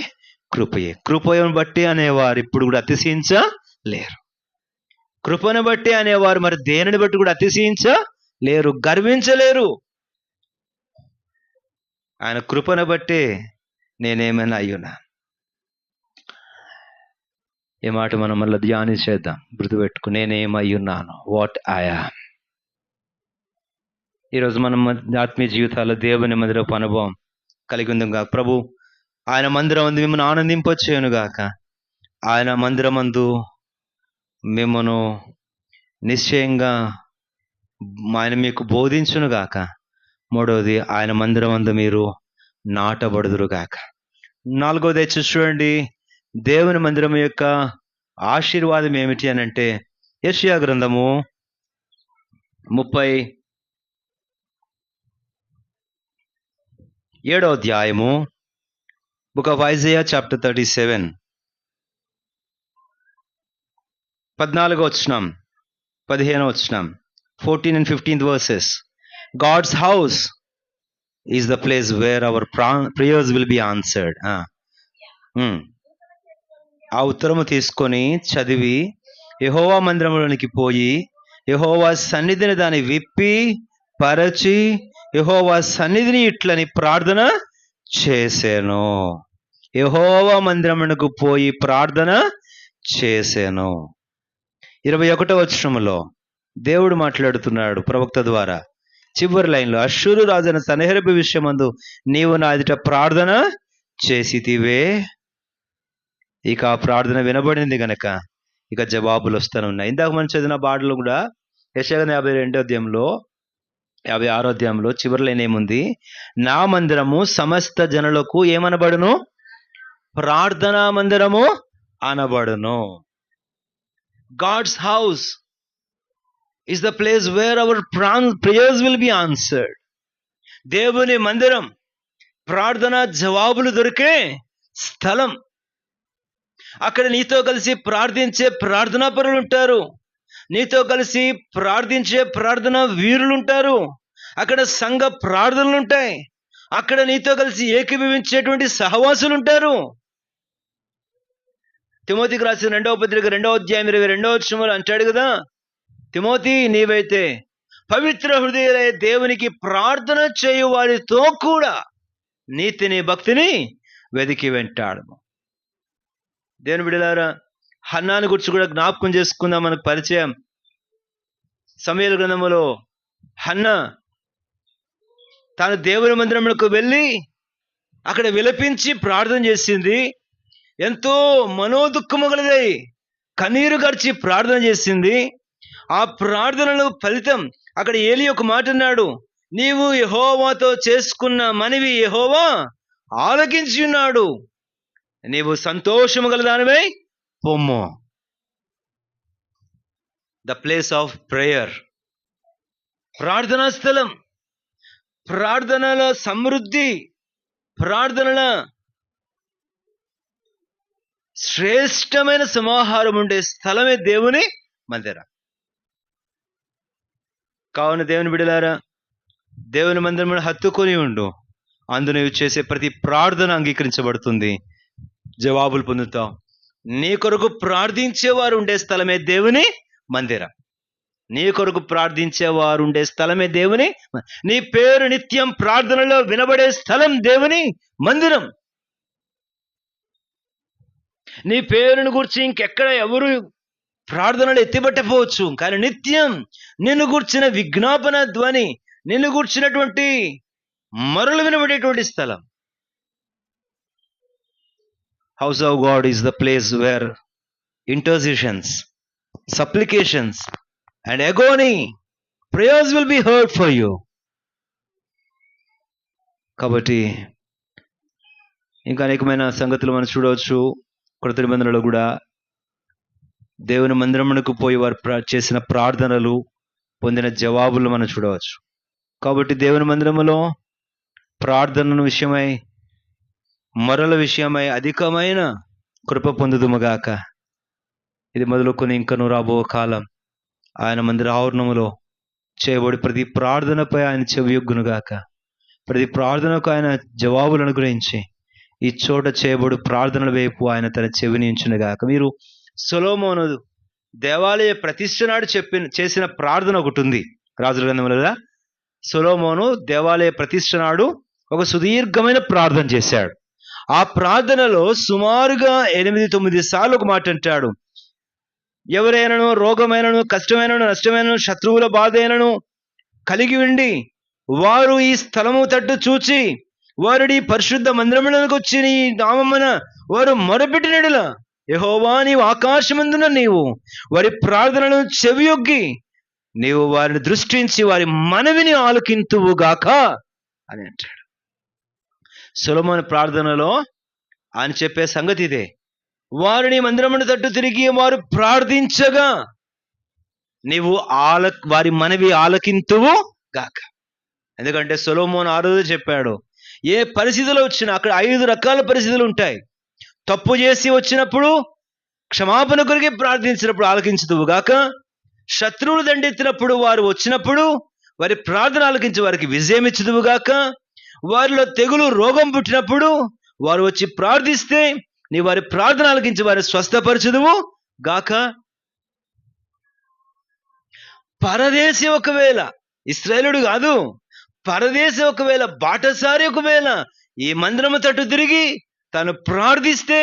కృపయే. కృపను బట్టి అనేవారు ఇప్పుడు కూడా అతిశయించలేరు. కృపను బట్టి అనేవారు మరి దేనిని బట్టి కూడా అతిశయించలేరు, గర్వించలేరు. ఆయన కృపను బట్టి నేనేమైనా అయ్యున్నా. ఈ మాట మనం మళ్ళీ ధ్యానించేద్దాం, గుర్తుపెట్టుకు, నేనేమయ్యున్నాను, వాట్ ఐ యామ్. ఈరోజు మనం ఆత్మీయ జీవితాల్లో దేవుని మందిరపు అనుభవం కలిగి ఉందిగా. ప్రభు ఆయన మందిరం అందు మిమ్మల్ని ఆనందింపచేయునుగాక, ఆయన మందిరమందు మిమ్మను నిశ్చయంగా ఆయన మీకు బోధించునుగాక. మూడవది, ఆయన మందిరమందు మీరు నాటబడుదురుగాక. నాలుగవది చూడండి, దేవుని మందిరం యొక్క ఆశీర్వాదం ఏమిటి అని అంటే, యెషయా గ్రంథము 37వ అధ్యాయము, బుక్ ఆఫ్ ఐజయా చాప్టర్ 37, 14వ వచనం, 15వ వచనం, 14 and 15th verses. God's house is the place where our prayers will be answered. ఆ ఉత్తరము తీసుకొని చదివి యెహోవా మందిరంలోనికి పోయి యెహోవా సన్నిధిని దాన్ని విప్పి పరచి యెహోవా సన్నిధిని ఇట్లని ప్రార్థన చేశాను. యెహోవా మందిరమునకు పోయి ప్రార్థన చేశాను. 21వ వచనములో దేవుడు మాట్లాడుతున్నాడు ప్రవక్త ద్వారా, చివరి లైన్లో, అష్షూరు రాజైన సన్హెరీబు విషయమందు నీవు నా ఎదుట ప్రార్థన చేసితివే. ఇక ఆ ప్రార్థన వినబడింది గనక ఇక జవాబులు వస్తానున్నాయి. ఇందాక మనం చదివిన పాటలో కూడా యెషయా 52వ అధ్యాయంలో 56వ అధ్యాయంలో చివరి లైన్ ఏముంది, నా మందిరము సమస్త జనులకు ఏమనబడును, ప్రార్థనా మందిరము అనబడును. God's house is the place where our prayers will be answered. దేవుని మందిరం ప్రార్థన జవాబులు దొరికే స్థలం. అక్కడ నీతో కలిసి ప్రార్థించే ప్రార్థనా పరులు ఉంటారు, నీతో కలిసి ప్రార్థించే ప్రార్థన వీరులు ఉంటారు, అక్కడ సంఘ ప్రార్థనలు ఉంటాయి, అక్కడ నీతో కలిసి ఏకీభవించేటువంటి సహవాసులు ఉంటారు. తిమోతికి రాసిన 2వ పత్రిక 2వ అధ్యాయం 22వ వచనంలో అంటాడు కదా, తిమోతి నీవైతే పవిత్ర హృదయులై దేవునికి ప్రార్థన చేయు వారితో కూడా నీతిని భక్తిని వెదికి వెంటాడము. దేవుని బిడ్డలారా, హన్నాను గురించి కూడా జ్ఞాపకం చేసుకుందాం. మనకు పరిచయం సమూయేలు గ్రంథములో హన్నా తాను దేవుని మందిరములకు వెళ్ళి అక్కడ విలపించి ప్రార్థన చేసింది. ఎంతో మనోదుఖము గలదై కన్నీరు గడిచి ప్రార్థన చేసింది. ఆ ప్రార్థనలో ఫలితం అక్కడ ఏలీ ఒక మాట అన్నాడు, నీవు యెహోవాతో చేసుకున్న మనవి యెహోవా ఆలకించి ఉన్నాడు, నీవు సంతోషము గలదానివై పొమ్ము. The place of prayer. ప్రార్థనా స్థలం, ప్రార్థనల సమృద్ధి, ప్రార్థనల శ్రేష్టమైన సమాహారం ఉండే స్థలమే దేవుని మందిరం. కావున దేవుని బిడ్డలారా, దేవుని మందిరం హత్తుకొని ఉండు. అందు నువ్వు చేసే ప్రతి ప్రార్థన అంగీకరించబడుతుంది, జవాబులు పొందుతావు. నీ కొరకు ప్రార్థించేవారు ఉండే స్థలమే దేవుని మందిరం. నీ కొరకు ప్రార్థించేవారు ఉండే స్థలమే దేవుని, నీ పేరు నిత్యం ప్రార్థనలో వినబడే స్థలం దేవుని మందిరం. నీ పేరును గురించి ఇంకెక్కడ ఎవరు ప్రార్థనలు ఎత్తిపట్టకపోవచ్చు, కానీ నిత్యం నిన్ను గూర్చిన విజ్ఞాపన ధ్వని, నిన్ను గూర్చినటువంటి మరలు వినబడేటువంటి స్థలం. House of God is the place where intercessions, supplications and agony, prayers will be heard for you. కాబట్టి ఇంకా అనేకమైన సంగతులు మనం చూడవచ్చు. కొత్త నిబంధనలో కూడా దేవుని మందిరమునకు పోయి వారు చేసిన ప్రార్థనలు పొందిన జవాబులు మనం చూడవచ్చు. కాబట్టి దేవుని మందిరములో ప్రార్థన విషయమై, మరల విషయమై అధికమైన కృప పొందుదుముగాక. ఇది మొదలుకొని ఇంకను రాబో కాలం ఆయన మందిర ఆవరణములో చేయబడి ప్రతి ప్రార్థనపై ఆయన చెవియొగ్గునుగాక. ప్రతి ప్రార్థనకు ఆయన జవాబులు అనుగ్రహించి ఈ చోట చేయబడు ప్రార్థనల వైపు ఆయన తన చెవిని ఉంచునుగాక. మీరు సొలొమోను దేవాలయ ప్రతిష్ఠ నాడు చేసిన ప్రార్థన ఒకటి ఉంది రాజుల గ్రంథంలో. సొలొమోను దేవాలయ ప్రతిష్ఠ నాడు ఒక సుదీర్ఘమైన ప్రార్థన చేశాడు. ఆ ప్రార్థనలో సుమారుగా 8-9 సార్లు ఒక మాట అంటాడు. ఎవరైనాను రోగమైనను, కష్టమైనను, నష్టమైనను, శత్రువుల బాధ అయినను కలిగి ఉండి వారు ఈ స్థలము తట్టు చూచి వారిని పరిశుద్ధ మందిరములకు వచ్చి నీ నామమున వారు మొరపెట్టినడులా యెహోవా నీవు ఆకాశమందున నీవు వారి ప్రార్థనలను చెవియొగ్గి నీవు వారిని దృష్టించి వారి మనవిని ఆలకింతువుగాక అని అంటాడు. సొలొమోను ప్రార్థనలో ఆయన చెప్పే సంగతి ఇదే. వారిని మందిరమును తట్టు తిరిగి వారు ప్రార్థించగా నీవు వారి మనవి ఆలకింతువు గాక. ఎందుకంటే సొలొమోను ఆ రోజు చెప్పాడు, ఏ పరిస్థితులు వచ్చినా అక్కడ 5 రకాల పరిస్థితులు ఉంటాయి. తప్పు చేసి వచ్చినప్పుడు క్షమాపణ కొరికి ప్రార్థించినప్పుడు ఆలకించుదువు గాక, శత్రువులు దండెత్తినప్పుడు వారు వచ్చినప్పుడు వారి ప్రార్థన ఆలకించి వారికి విజయం ఇచ్చుదువు గాక, వారిలో తెగులు రోగం పుట్టినప్పుడు వారు వచ్చి ప్రార్థిస్తే నీ వారి ప్రార్థన ఆలకించి వారిని స్వస్థపరచుదువు గాక. పరదేశి ఒకవేళ, ఇశ్రాయేలుడు కాదు, పరదేశి ఒకవేళ, బాటసారి ఒకవేళ ఈ మందిరము తట్టు తిరిగి తను ప్రార్థిస్తే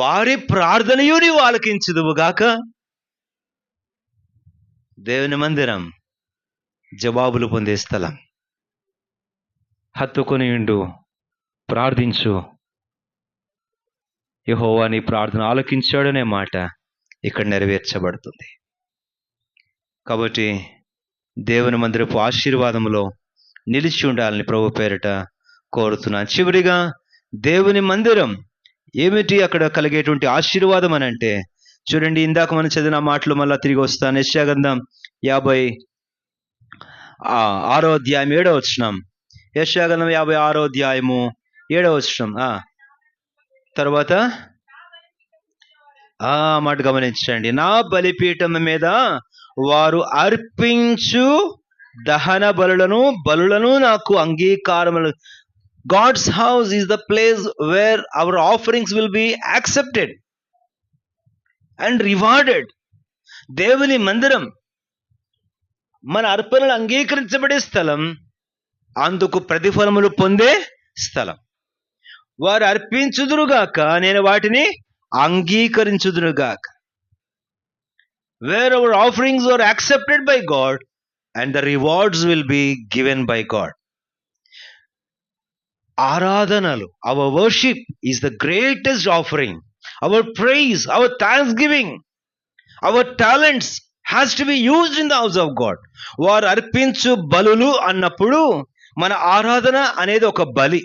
వారి ప్రార్థనయు నీవు ఆలకించుదువు గాక. దేవుని మందిరం జవాబులు పొందే స్థలం. హత్తుకొని ఉండు, ప్రార్థించు, యెహోవా నీ ప్రార్థన ఆలకించాడనే మాట ఇక్కడ నెరవేర్చబడుతుంది. కాబట్టి దేవుని మందిరపు ఆశీర్వాదములో నిలిచి ఉండాలని ప్రభు పేరిట కోరుతున్నాను. చివరిగా దేవుని మందిరం ఏమిటి, అక్కడ కలిగేటువంటి ఆశీర్వాదం అని అంటే చూడండి, ఇందాక మనం చదివిన మాటలు మళ్ళా తిరిగి వస్తాను. యెషయా గ్రంథం 56వ అధ్యాయం 7వ వచనం. యెషయా గ్రంథం 56వ అధ్యాయము 7వ వచనం. తర్వాత ఆ మాట గమనించండి. నా బలిపీఠం మీద వారు అర్పించు దహన బలులను నాకు అంగీకారములు. God's house is the place where our offerings will be accepted and rewarded. దేవుని మందిరం మన అర్పణలు అంగీకరించబడే స్థలం, అందుకు ప్రతిఫలములు పొందే స్థలం. వారు అర్పించుదురుగాక, నేను వాటిని అంగీకరించుదురుగాక. Where our offerings are accepted by God and the rewards will be given by God. ఆరాధనలు, our worship is the greatest offering. Our praise, our thanksgiving, our talents has to be used in the house of God. వారు అర్పించు బలులు అన్నప్పుడు మన ఆరాధన అనేది ఒక బలి.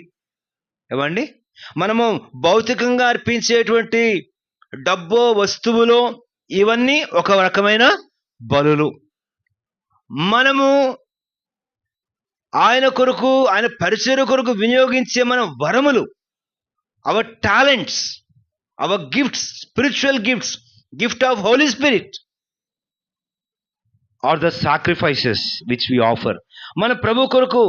ఏమండి, మనము భౌతికంగా అర్పించేటువంటి డబ్బో వస్తువులో ఇవన్నీ ఒక రకమైన బలులు. మనము ఆయన కొరకు, ఆయన పరిచర్య కొరకు వినియోగించే మన వరములు, our talents, our gifts, spiritual gifts, gift of Holy Spirit are the sacrifices which we offer. మన ప్రభు కొరకు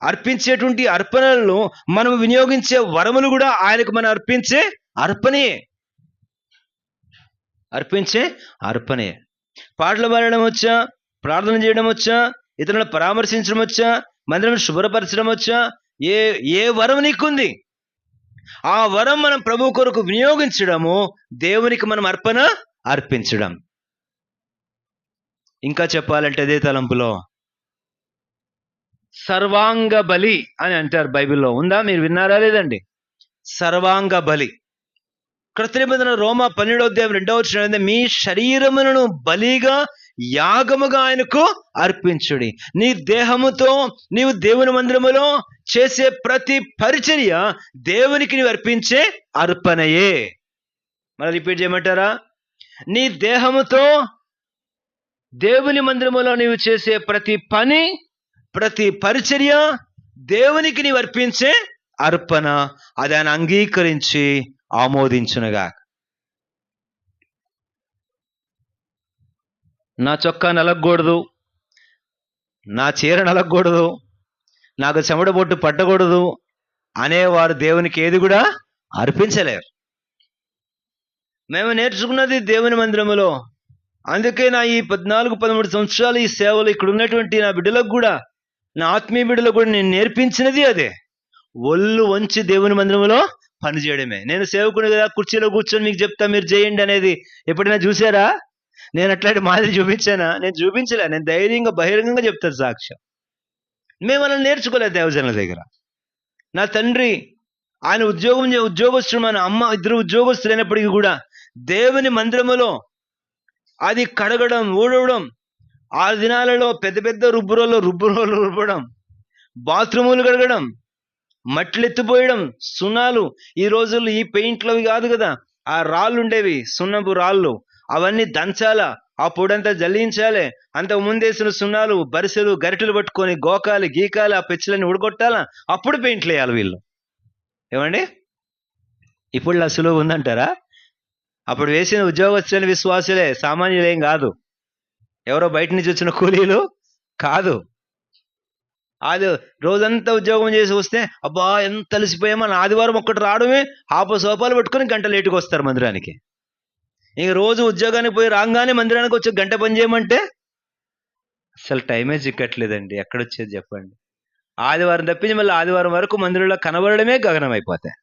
అర్పించేటువంటి అర్పణలను మనం వినియోగించే వరములు కూడా ఆయనకు మనం అర్పించే అర్పణే. పాటలు పాడడం వచ్చా, ప్రార్థన చేయడం వచ్చా, ఇతరులను పరామర్శించడం వచ్చా, మందిరం శుభ్రపరచడం వచ్చా, ఏ వరం నీకుంది, ఆ వరం మనం ప్రభు కొరకు వినియోగించడము, దేవునికి మనం అర్పించడం. ఇంకా చెప్పాలంటే అదే తలంపులో సర్వాంగ బలి అని అంటారు. బైబిల్లో ఉందా? మీరు విన్నారా లేదండి? సర్వాంగ బలి. క్రొత్త నిబంధన రోమా 12:2 మీ శరీరములను బలిగా, యాగముగా ఆయనకు అర్పించుడి. నీ దేహముతో నీవు దేవుని మందిరములో చేసే ప్రతి పరిచర్య దేవునికి నీవు అర్పించే అర్పణయే. మళ్ళీ రిపీట్ చేయమంటారా? నీ దేహముతో దేవుని మందిరములో నీవు చేసే ప్రతి పని, ప్రతి పరిచర్య దేవునికి నీవు అర్పించే అర్పణ. అది ఆయన అంగీకరించి ఆమోదించునుగా. నా చొక్కా నలగకూడదు, నా చీర నలగకూడదు, నాకు చెమట బొట్టు పట్టకూడదు అనేవారు దేవునికి ఏది కూడా అర్పించలేరు. మేము నేర్చుకున్నది దేవుని మందిరములో. అందుకే నా ఈ 14-13 సంవత్సరాలు ఈ సేవలు ఇక్కడ ఉన్నటువంటి నా బిడ్డలకు కూడా, నా ఆత్మీయ బిడ్డలకు కూడా నేను నేర్పించినది అదే. ఒళ్ళు వంచి దేవుని మందిరంలో పనిచేయడమే. నేను సేవకుని కదా, కుర్చీలో కూర్చొని మీకు చెప్తా మీరు చేయండి అనేది ఎప్పుడైనా చూసారా? నేను అట్లాంటి మాదిరి చూపించానా? నేను చూపించలే. నేను ధైర్యంగా బహిరంగంగా చెప్తాను సాక్ష్యం. మేము అలా నేర్చుకోలేదు దేవజనుల దగ్గర. నా తండ్రి ఆయన ఉద్యోగస్తుడు, మన అమ్మ ఇద్దరు ఉద్యోగస్తులైనప్పటికీ కూడా దేవుని మందిరములో అది కడగడం, ఊడవడం, ఆ దినాలలో పెద్ద పెద్ద రుబ్బురోలు రుబ్బడం, బాత్రూములు కడగడం, మట్లు ఎత్తిపోయడం, సున్నాలు. ఈ రోజుల్లో ఈ పెయింట్లు అవి కాదు కదా, ఆ రాళ్ళు ఉండేవి, సున్నపు రాళ్ళు, అవన్నీ దంచాలా, ఆ పొడంతా జల్లించాలి. అంతకు ముందేసిన సున్నాలు, బరిసెలు, గరిటెలు పట్టుకొని గోకాలి, గీకాలి, ఆ పెచ్చులన్నీ ఉడగొట్టాలా, అప్పుడు పెయింట్లు వేయాలి వీళ్ళు. ఏమండి? ఇప్పుడు అసలు ఉందంటారా? అప్పుడు వేసిన ఉద్యోగస్తులైన విశ్వాసులే, సామాన్యులేం కాదు, ఎవరో బయట నుంచి వచ్చిన కూలీలు కాదు. అది రోజంతా ఉద్యోగం చేసి వస్తే అబ్బా ఎంత అలసిపోయామో, ఆదివారం ఒక్కటి రావడమే సోపాలు పట్టుకొని గంట లేటుగా వస్తారు మందిరానికి. ఇంక రోజు ఉద్యోగానికి పోయి రాగానే మందిరానికి వచ్చి గంట పని చేయమంటే అసలు టైమే చిక్కట్లేదండి. ఎక్కడొచ్చేది చెప్పండి? ఆదివారం తప్పించి మళ్ళీ ఆదివారం వరకు మందిరంలో కనబడడమే గగనం అయిపోతాయి.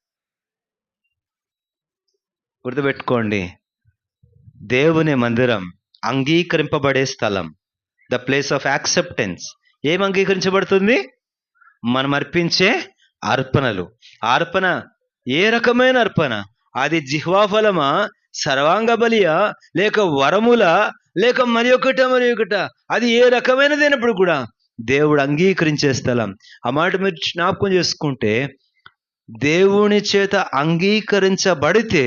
గుర్తుపెట్టుకోండి, దేవుని మందిరం అంగీకరింపబడే స్థలం, ద ప్లేస్ ఆఫ్ యాక్సెప్టెన్స్. ఏం అంగీకరించబడుతుంది? మనం అర్పించే అర్పణలు. అర్పణ ఏ రకమైన అర్పణ? అది జిహ్వాఫలమా, సర్వాంగ బలియా, లేక వరముల, లేక మరి ఒకట, అది ఏ రకమైనదైనప్పుడు కూడా దేవుడు అంగీకరించే స్థలం. ఆ మాట మీరు జ్ఞాపకం చేసుకుంటే, దేవుని చేత అంగీకరించబడితే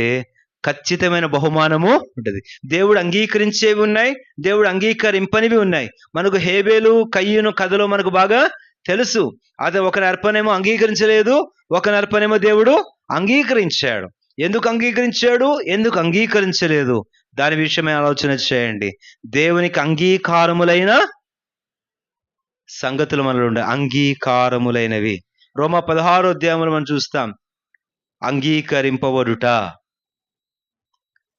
ఖచ్చితమైన బహుమానము ఉంటుంది. దేవుడు అంగీకరించేవి ఉన్నాయి, దేవుడు అంగీకరింపనివి ఉన్నాయి. మనకు హేబేలు, కయ్యూను కథలో మనకు బాగా తెలుసు. అది ఒకరి అర్పణేమో అంగీకరించలేదు, ఒకరి అర్పణేమో దేవుడు అంగీకరించాడు. ఎందుకు అంగీకరించాడు, ఎందుకు అంగీకరించలేదు, దాని విషయమే ఆలోచన చేయండి. దేవునికి అంగీకారములైన సంగతులు మనలో ఉండే, అంగీకారములైనవి. రోమా 16 మనం చూస్తాం, అంగీకరింపబడుట.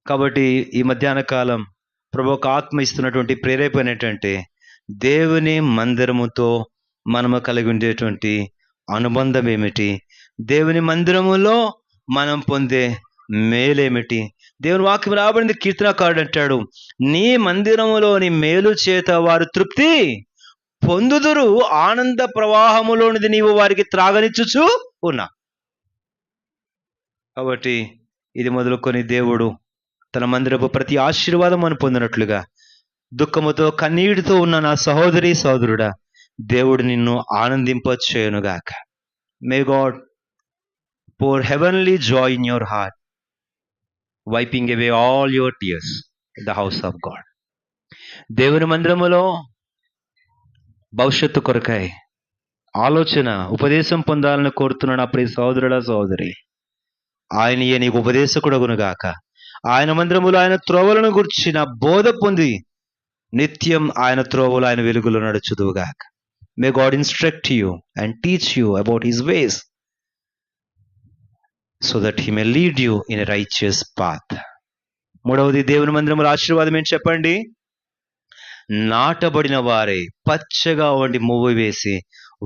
కాబట్టి ఈ మధ్యాహ్న కాలం ప్రభు ఒక ఆత్మ ఇస్తున్నటువంటి ప్రేరేపణ ఏంటంటే, దేవుని మందిరముతో మనము కలిగి ఉండేటువంటి అనుబంధం ఏమిటి, దేవుని మందిరములో మనం పొందే మేలేమిటి. దేవుని వాక్యం రాబడింది, కీర్తనకారుడు అంటాడు, నీ మందిరములోని మేలు చేత వారు తృప్తి పొందుదురు, ఆనంద ప్రవాహములోనిది నీవు వారికి త్రాగనిచ్చుచు ఉన్నా. కాబట్టి ఇది మొదలుకొని దేవుడు తన మందిరపు ప్రతి ఆశీర్వాదం అని పొందినట్లుగా, దుఃఖముతో కన్నీటితో ఉన్న నా సహోదరి సహోదరుడా, దేవుడు నిన్ను ఆనందింపచేయునుగాక. May God pour heavenly joy in your heart, wiping away all your tears in the house of God. దేవుని మందిరములో భవిష్యత్తు కొరకై ఆలోచన, ఉపదేశం పొందాలని కోరుతున్న నా ప్రియ సహోదరుడా సహోదరి, ఆయనయే నీకు ఉపదేశకుడగునుగాక. ఆయన మందిరములో ఆయన త్రోవలను గుర్చిన బోధ పొంది నిత్యం ఆయన త్రోవలు ఆయన వెలుగులో నడుచుదువుగాక. May God instruct you and teach you about his ways so that he may lead you in a righteous path. మూడవది, దేవుని మందిరముల ఆశీర్వాదం ఏంటి చెప్పండి? నాటబడిన వారే పచ్చగా వండి మువ్వ వేసి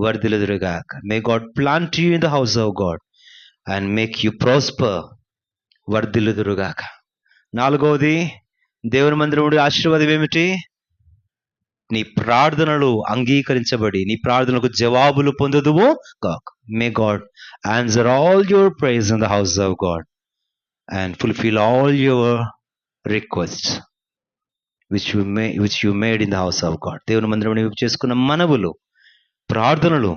వర్ధిల్లుదురుగాక. May God plant you in the house of God and make you prosper. వర్ధిల్లుదురుగాక. నాలుగవది, దేవుని మందిరముడి ఆశీర్వాదం ఏమిటి? నీ ప్రార్థనలు అంగీకరించబడి నీ ప్రార్థనలకు జవాబులు పొందుదువు గాక. May God answer all your prayers in the house of God and fulfil all your requests which you made in the house of God. దేవుని మందిరం నీవు చేసుకున్న మనవులు, ప్రార్థనలు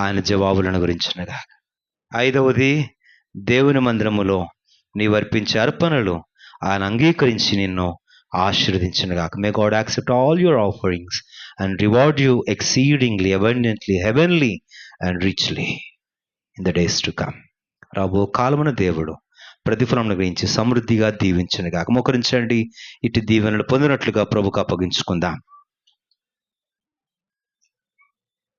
ఆయన జవాబులను గురించినగా. ఐదవది, దేవుని మందిరములో నీవు అర్పించే అర్పణలు ఆయన అంగీకరించి నిన్ను ఆశీర్వదించినగా. May God accept all your offerings and reward you exceedingly, abundantly, heavenly and richly in the days to come. రాబో కాలమున దేవుడు ప్రతిఫలం గురించి సమృద్ధిగా దీవించనుగాక. మోకరించండి, ఇటు దీవెనలు పొందినట్లుగా ప్రభుకు అప్పగించుకుందాం.